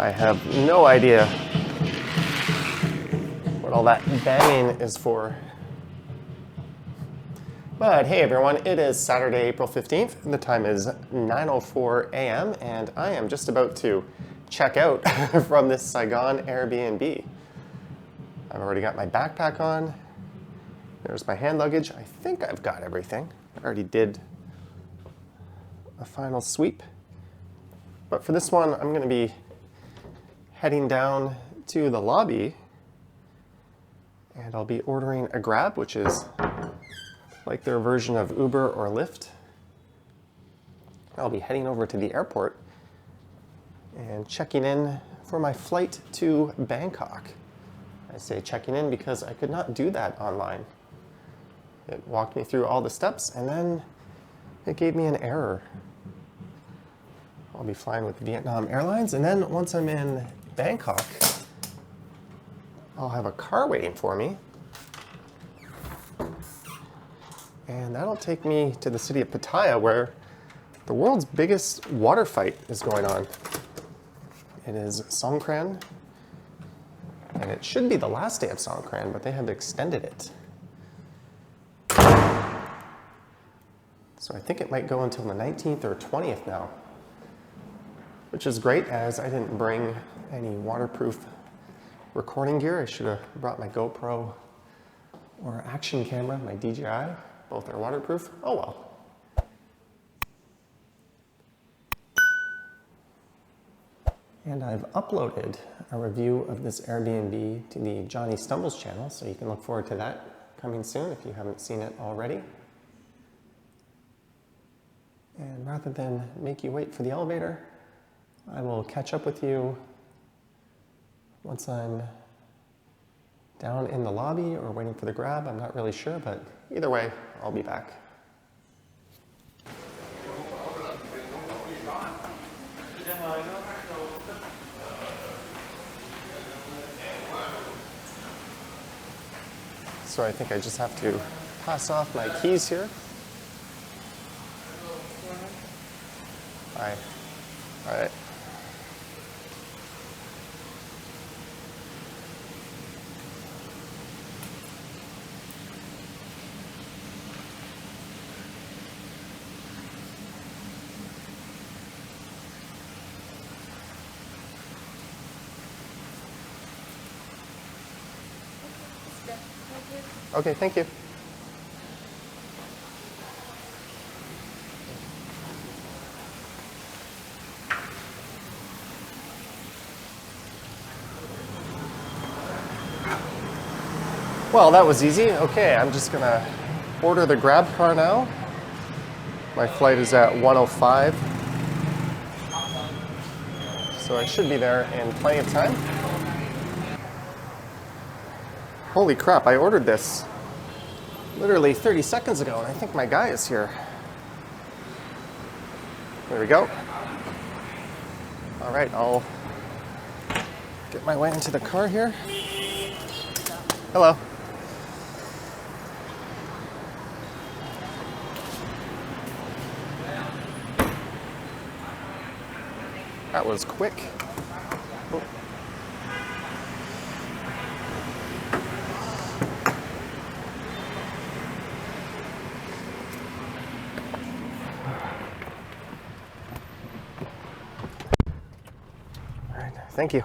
I have no idea what all that banging is for. But hey everyone, it is Saturday, April 15th, and the time is 9:04 a.m. and I am just about to check out from this Saigon Airbnb. I've already got my backpack on. There's my hand luggage. I think I've got everything. I already did a final sweep. But for this one, I'm going to be heading down to the lobby and I'll be ordering a Grab, which is like their version of Uber or Lyft. I'll be heading over to the airport and checking in for my flight to Bangkok. I say checking in because I could not do that online. It walked me through all the steps and then it gave me an error. I'll be flying with Vietnam Airlines, and then once I'm in Bangkok, I'll have a car waiting for me. And that'll take me to the city of Pattaya, where the world's biggest water fight is going on. It is Songkran, and it should be the last day of Songkran, but they have extended it. So I think it might go until the 19th or 20th now, which is great as I didn't bring any waterproof recording gear. I should have brought my GoPro or action camera, my DJI. Both are waterproof. Oh well. And I've uploaded a review of this Airbnb to the Johnny Stumbles channel, so you can look forward to that coming soon if you haven't seen it already. And rather than make you wait for the elevator, I will catch up with you once I'm down in the lobby or waiting for the Grab. I'm not really sure, but either way, I'll be back. So I think I just have to pass off my keys here. Hi. All right. Okay, thank you. Well, that was easy. Okay, I'm just gonna order the Grab car now. My flight is at 1:05, so I should be there in plenty of time. Holy crap, I ordered this literally 30 seconds ago, and I think my guy is here. There we go. All right, I'll get my way into the car here. Hello. That was quick. Oh. All right, thank you.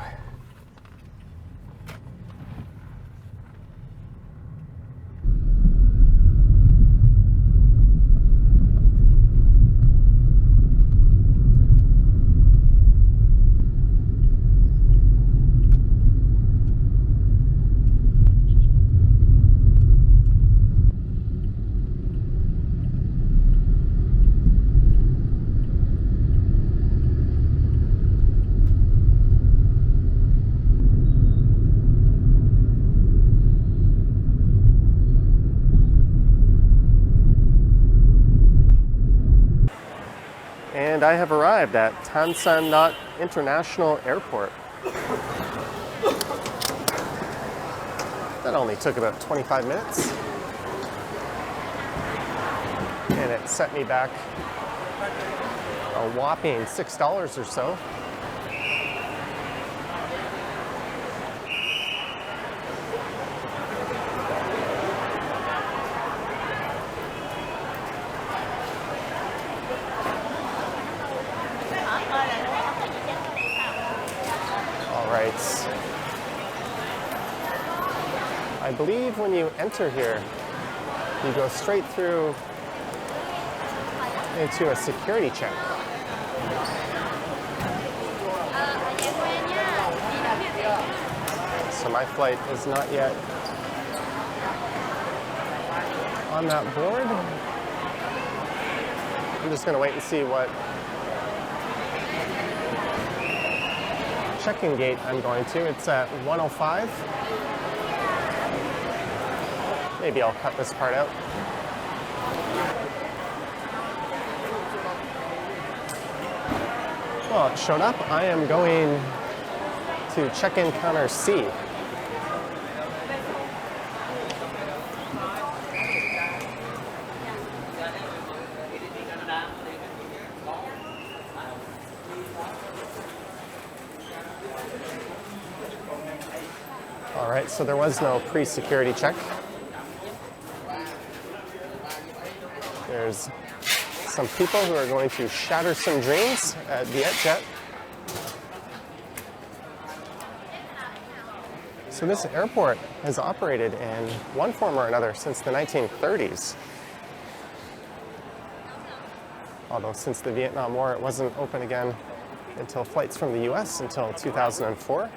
And I have arrived at Tan Son Nhut International Airport. That only took about 25 minutes. And it set me back a whopping $6 or so. right. I believe when you enter here, you go straight through into a security check. So my flight is not yet on that board. I'm just going to wait and see what check-in gate I'm going to. It's at 1:05. Maybe I'll cut this part out. Well, it showed up. I am going to check-in counter C. All right, so there was no pre-security check. There's some people who are going to shatter some dreams at VietJet. So this airport has operated in one form or another since the 1930s. Although since the Vietnam War, it wasn't open again until flights from the US until 2004.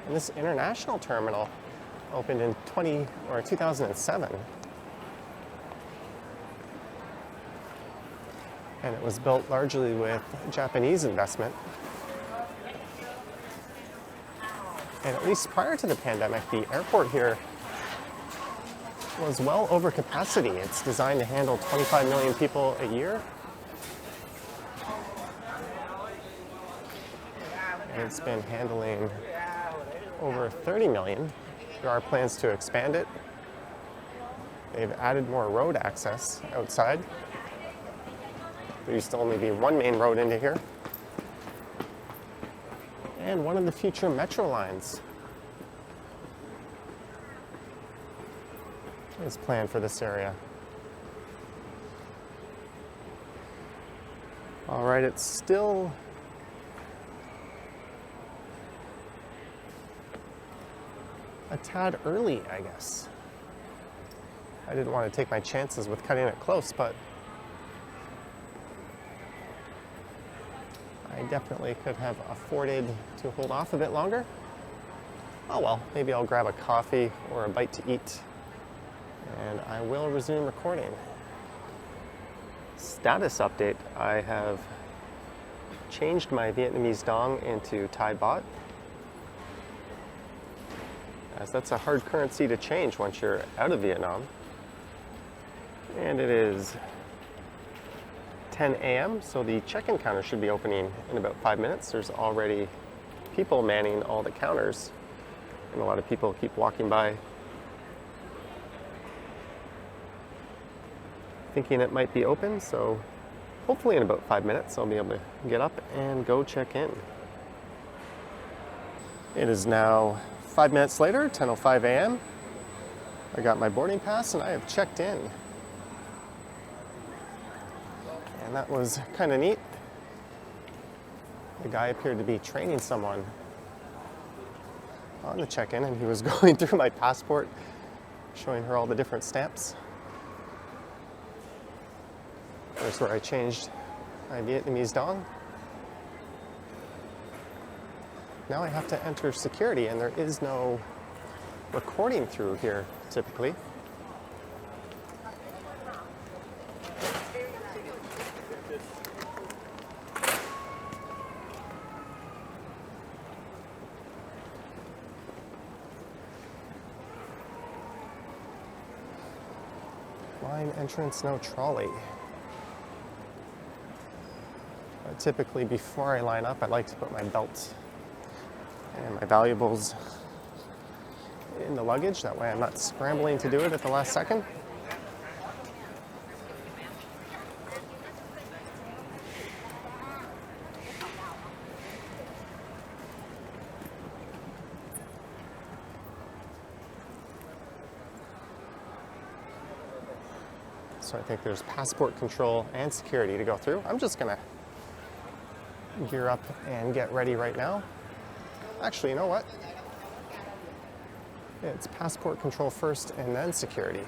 And this international terminal opened in 2007. And it was built largely with Japanese investment. And at least prior to the pandemic, the airport here was well over capacity. It's designed to handle 25 million people a year. And it's been handling over 30 million. There are plans to expand it. They've added more road access outside. There used to only be one main road into here. And one of the future metro lines is planned for this area. All right, it's still a tad early, I guess. I didn't want to take my chances with cutting it close, but I definitely could have afforded to hold off a bit longer. Oh well, maybe I'll grab a coffee or a bite to eat, and I will resume recording. Status update. I have changed my Vietnamese dong into Thai baht, as that's a hard currency to change once you're out of Vietnam. And it is 10 a.m., so the check-in counter should be opening in about 5 minutes. There's already people manning all the counters, and a lot of people keep walking by thinking it might be open, so hopefully in about 5 minutes I'll be able to get up and go check in. It is now 5 minutes later, 10:05 a.m. I got my boarding pass and I have checked in. And that was kind of neat. The guy appeared to be training someone on the check-in, and he was going through my passport, showing her all the different stamps. There's where I changed my Vietnamese dong. Now I have to enter security, and there is no recording through here typically. Line entrance, no trolley. Typically, before I line up, I like to put my belt and my valuables in the luggage. That way I'm not scrambling to do it at the last second. So I think there's passport control and security to go through. I'm just gonna gear up and get ready right now. Actually, you know what? It's passport control first and then security.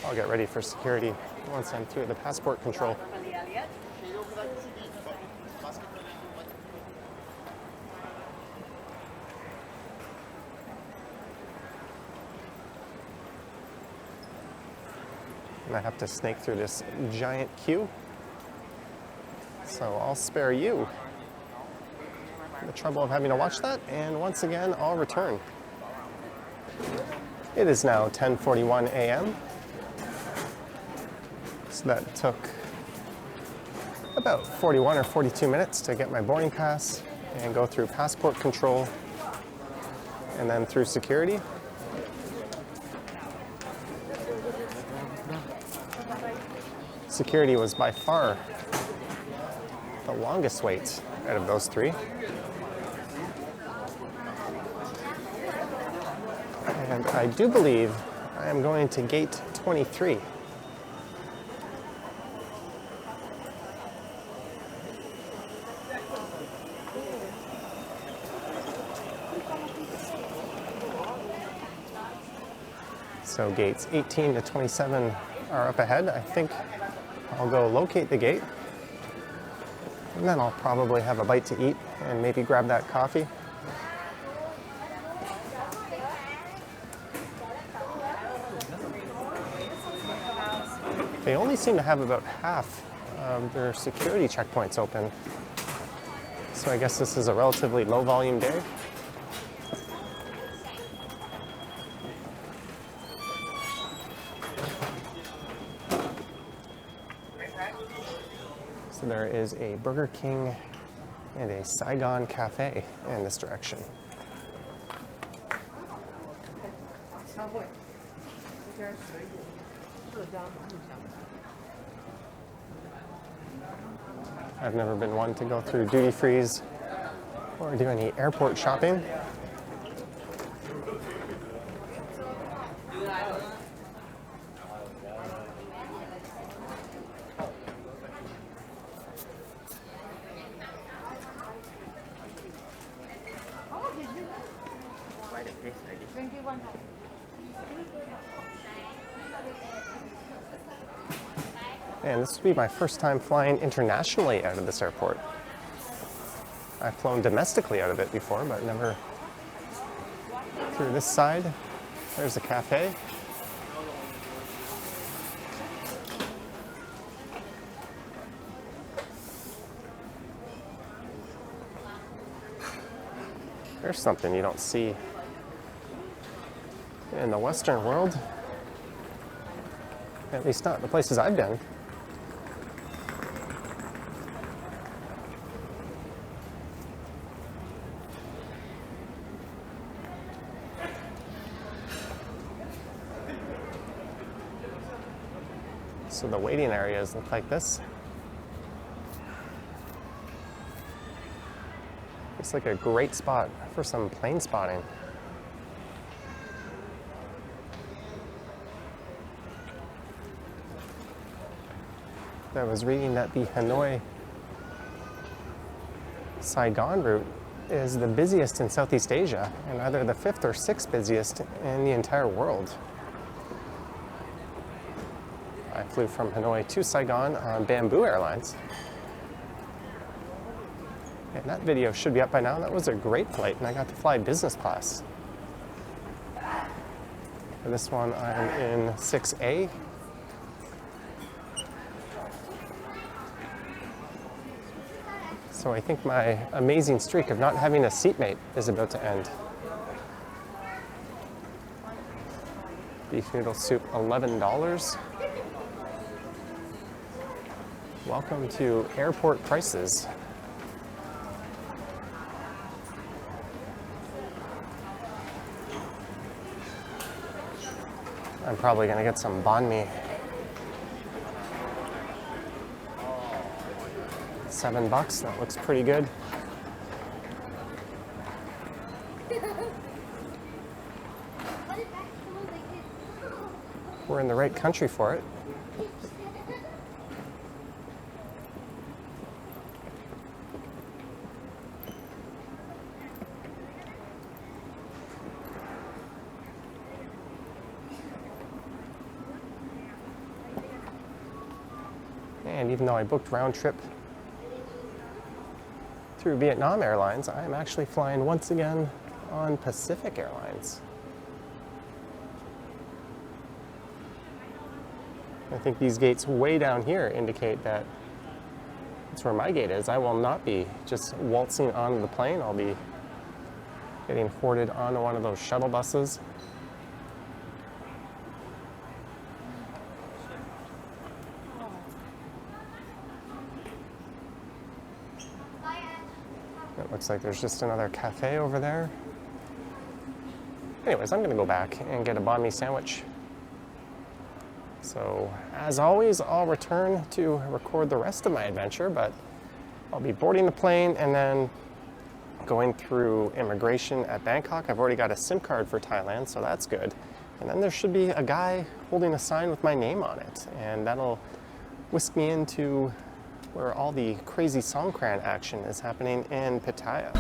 I'll get ready for security once I'm through the passport control. And I have to snake through this giant queue. So I'll spare you the trouble of having to watch that, and once again, I'll return. It is now 10:41 a.m. So that took about 41 or 42 minutes to get my boarding pass and go through passport control and then through security. Security was by far the longest wait out of those three. And I do believe I am going to gate 23. So gates 18 to 27 are up ahead. I think I'll go locate the gate, and then I'll probably have a bite to eat and maybe grab that coffee. They only seem to have about half of their security checkpoints open, so I guess this is a relatively low volume day. So there is a Burger King and a Saigon cafe in this direction. I've never been one to go through duty frees or do any airport shopping. And this will be my first time flying internationally out of this airport. I've flown domestically out of it before, but never through this side. There's a cafe. There's something you don't see in the Western world, at least not the places I've been. So the waiting areas look like this. It's like a great spot for some plane spotting. I was reading that the Hanoi Saigon route is the busiest in Southeast Asia and either the 5th or 6th busiest in the entire world. I flew from Hanoi to Saigon on Bamboo Airlines. And that video should be up by now. That was a great flight, and I got to fly business class. For this one, I'm in 6A. So I think my amazing streak of not having a seatmate is about to end. Beef noodle soup, $11. Welcome to airport prices. I'm probably gonna get some banh mi. $7, that looks pretty good. We're in the right country for it. And even though I booked round trip through Vietnam Airlines, I am actually flying once again on Pacific Airlines. I think these gates way down here indicate that that's where my gate is. I will not be just waltzing onto the plane. I'll be getting hoarded onto one of those shuttle buses. It looks like there's just another cafe over there. Anyways, I'm gonna go back and get a banh mi sandwich. So, as always, I'll return to record the rest of my adventure, but I'll be boarding the plane and then going through immigration at Bangkok. I've already got a SIM card for Thailand, so that's good. And then there should be a guy holding a sign with my name on it, and that'll whisk me into where all the crazy Songkran action is happening in Pattaya.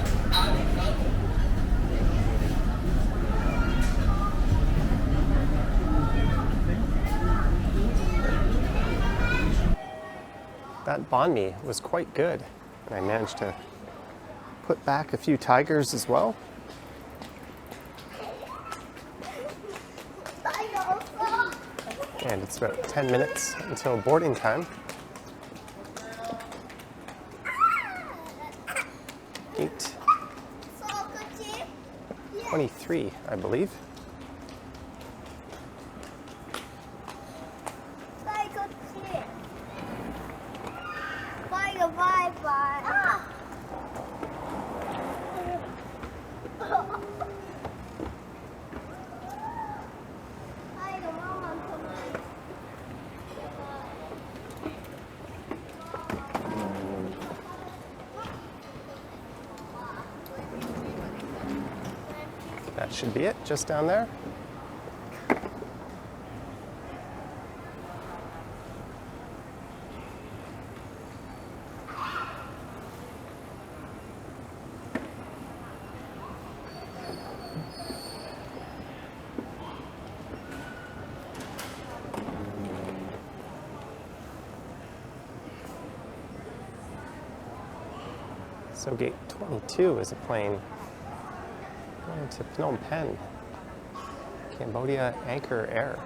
That banh mi was quite good, and I managed to put back a few tigers as well. And it's about 10 minutes until boarding time. Gate 23, I believe. That should be it, just down there. So gate 22 is a plane going to Phnom Penh, Cambodia Anchor Air.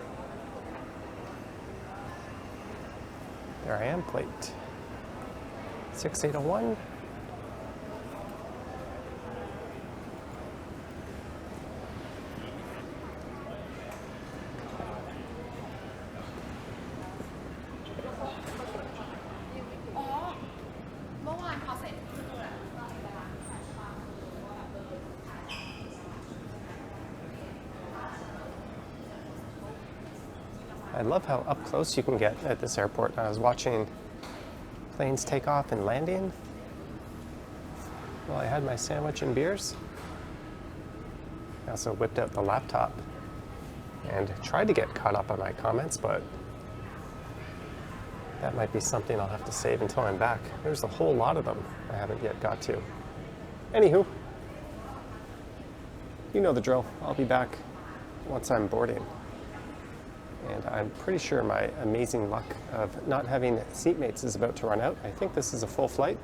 There I am, plate 6801. I love how up close you can get at this airport. I was watching planes take off and landing while I had my sandwich and beers. I also whipped out the laptop and tried to get caught up on my comments, but that might be something I'll have to save until I'm back. There's a whole lot of them I haven't yet got to. Anywho, you know the drill. I'll be back once I'm boarding. And I'm pretty sure my amazing luck of not having seatmates is about to run out. I think this is a full flight.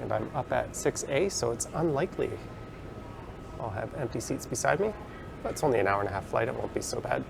And I'm up at 6A, so it's unlikely I'll have empty seats beside me. But it's only an hour and a half flight, it won't be so bad.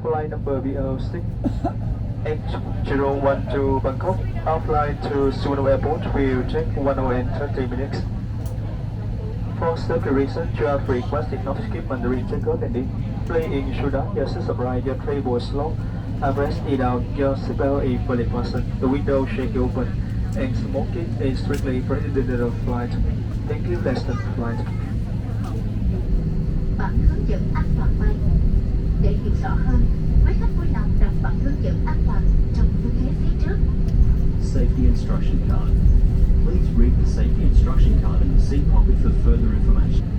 Flight number BL6 H012 to Bangkok. Our flight to Suvarnabhumi Airport will take 1 hour and 30 minutes. For safety reasons, you are requested not to skip on the check-out landing. Please ensure that your seat upright, your tray was locked, armrest is down, your seatbelt is fully fastened, the window shake open, and smoking is strictly prohibited on flight. Thank you, let's start flight. Bản hướng dẫn an toàn bay. Để hiểu rõ hơn, quý khách vui lòng đọc bản hướng dẫn an toàn trong tư thế phía trước. Safety instruction card. Please read the safety instruction card in the seat pocket for further information.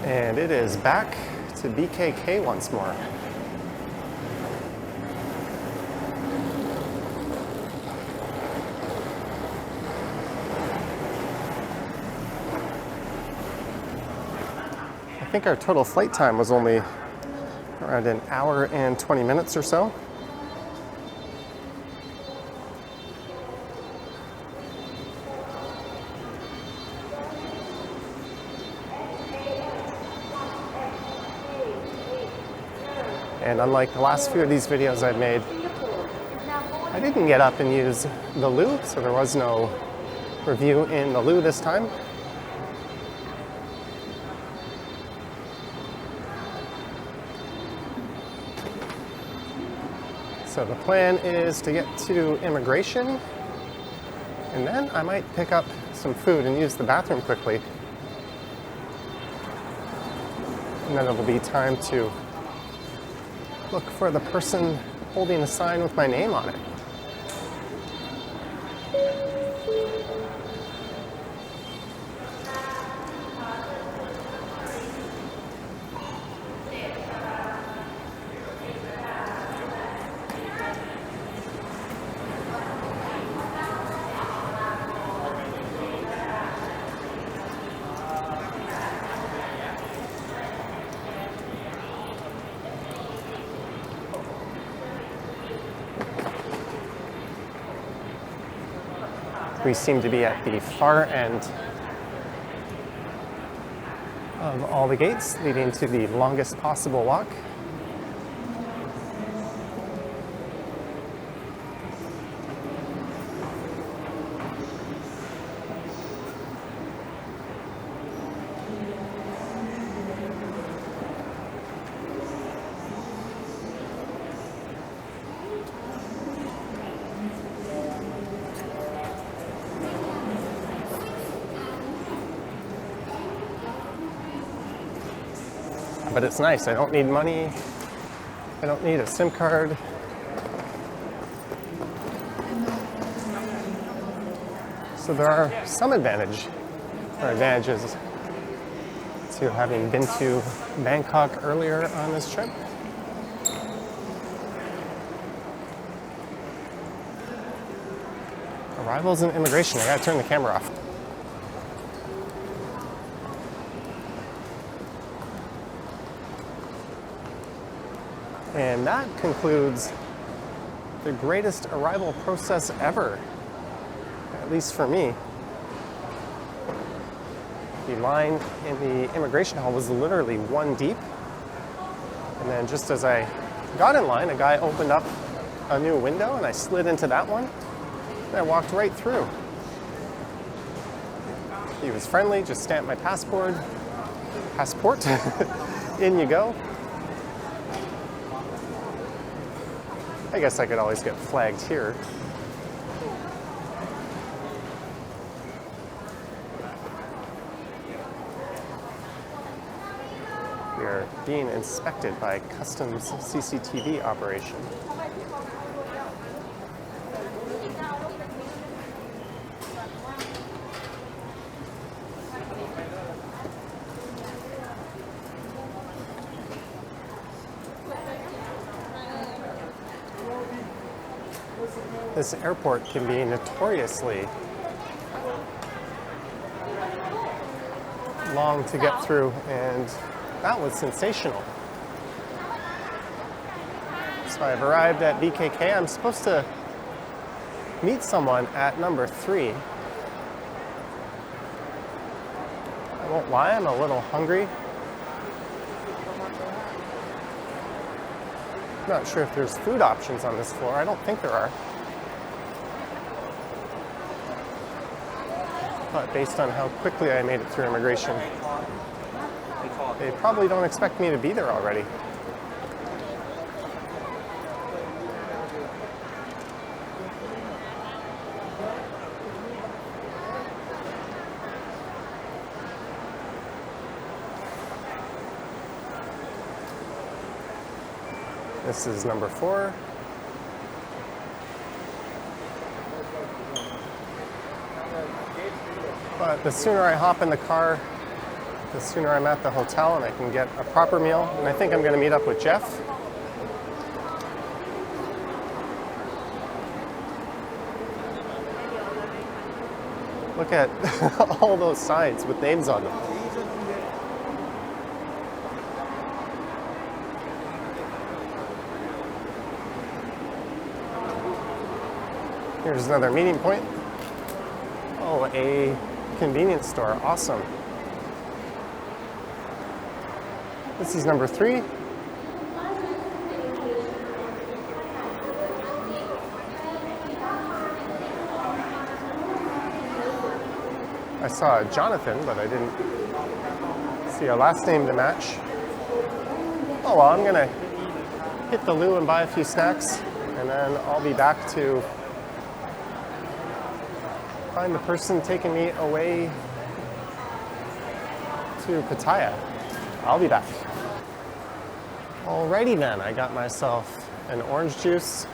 And it is back to BKK once more. I think our total flight time was only around an hour and 20 minutes or so. And unlike the last few of these videos I've made, I didn't get up and use the loo, so there was no review in the loo this time. So the plan is to get to immigration, and then I might pick up some food and use the bathroom quickly. And then it'll be time to look for the person holding a sign with my name on it. We seem to be at the far end of all the gates, leading to the longest possible walk. But it's nice. I don't need money. I don't need a SIM card. So there are some advantages to having been to Bangkok earlier on this trip. Arrivals and immigration. I gotta turn the camera off. And that concludes the greatest arrival process ever, at least for me. The line in the immigration hall was literally one deep. And then just as I got in line, a guy opened up a new window and I slid into that one and I walked right through. He was friendly, just stamped my passport, in you go. I guess I could always get flagged here. We are being inspected by customs CCTV operation. This airport can be notoriously long to get through, and that was sensational. So I've arrived at BKK. I'm supposed to meet someone at number 3. I won't lie, I'm a little hungry. Not sure if there's food options on this floor. I don't think there are. But based on how quickly I made it through immigration, they probably don't expect me to be there already. This is number 4. But the sooner I hop in the car, The sooner I'm at the hotel and I can get a proper meal, and I think I'm going to meet up with Jeff. Look at all those signs with names on them. Here's another meeting point. Oh, a convenience store. Awesome. This is number 3. I saw Jonathan, but I didn't see a last name to match. Oh well, I'm gonna hit the loo and buy a few snacks, and then I'll be back to find the person taking me away to Pattaya. I'll be back. Alrighty then, I got myself an orange juice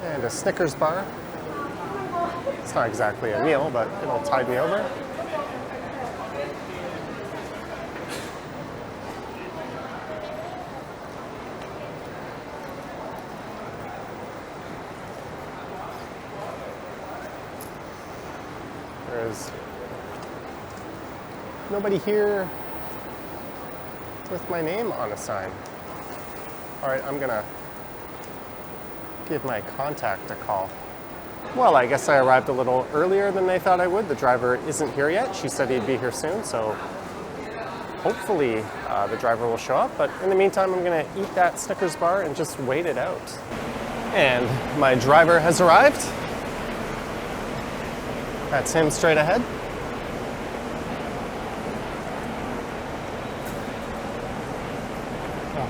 and a Snickers bar. It's not exactly a meal, but it'll tide me over. There's nobody here with my name on a sign. All right, I'm gonna give my contact a call. Well, I guess I arrived a little earlier than they thought I would. The driver isn't here yet. She said he'd be here soon, so hopefully the driver will show up. But in the meantime, I'm gonna eat that Snickers bar and just wait it out. And my driver has arrived. That's him straight ahead. Oh.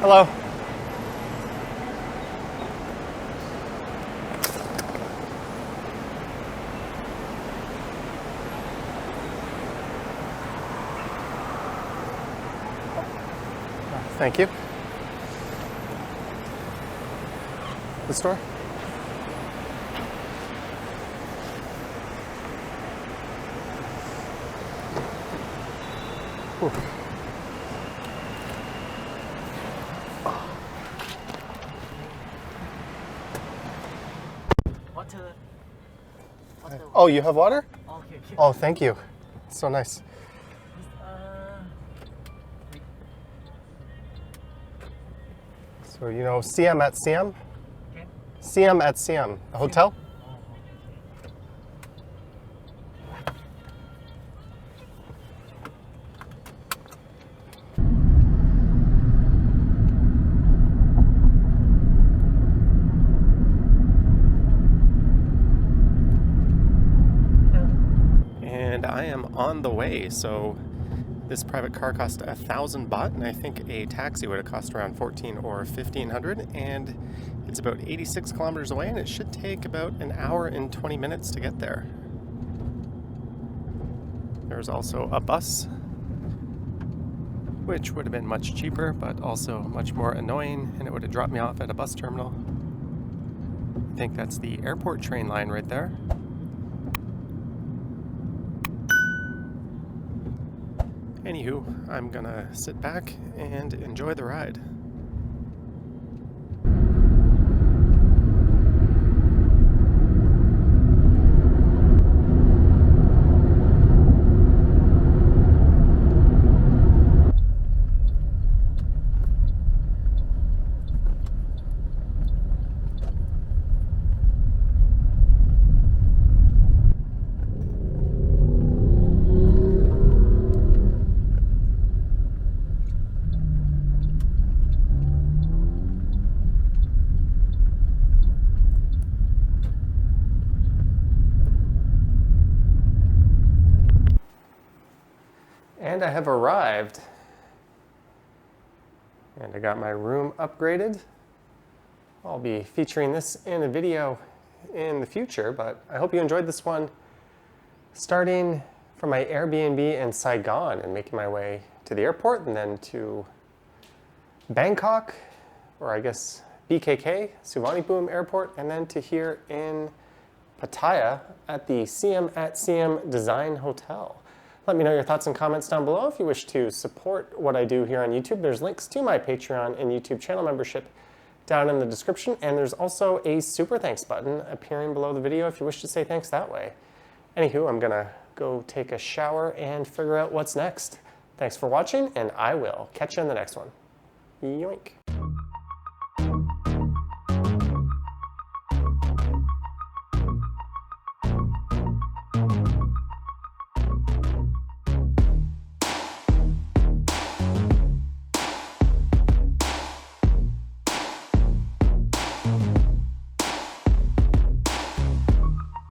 Hello. Thank you. The store? Whew. Water. Oh, you have water? Okay. Oh, thank you. So nice. So, you know, CM at CM? Okay. CM at CM, a hotel? And I am on the way, so this private car cost 1,000 baht, and I think a taxi would have cost around 14 or 1,500, and it's about 86 kilometers away, and it should take about an hour and 20 minutes to get there. There's also a bus, which would have been much cheaper, but also much more annoying, and it would have dropped me off at a bus terminal. I think that's the airport train line right there. Anywho, I'm gonna sit back and enjoy the ride. And I have arrived, and I got my room upgraded. I'll be featuring this in a video in the future, but I hope you enjoyed this one. Starting from my Airbnb in Saigon and making my way to the airport, and then to Bangkok, or I guess BKK, Suvarnabhumi Airport, and then to here in Pattaya at the CM at CM Design Hotel. Let me know your thoughts and comments down below. If you wish to support what I do here on YouTube, there's links to my Patreon and YouTube channel membership down in the description, and there's also a super thanks button appearing below the video if you wish to say thanks that way. Anywho, I'm gonna go take a shower and figure out what's next. Thanks for watching, and I will catch you in the next one. Yoink.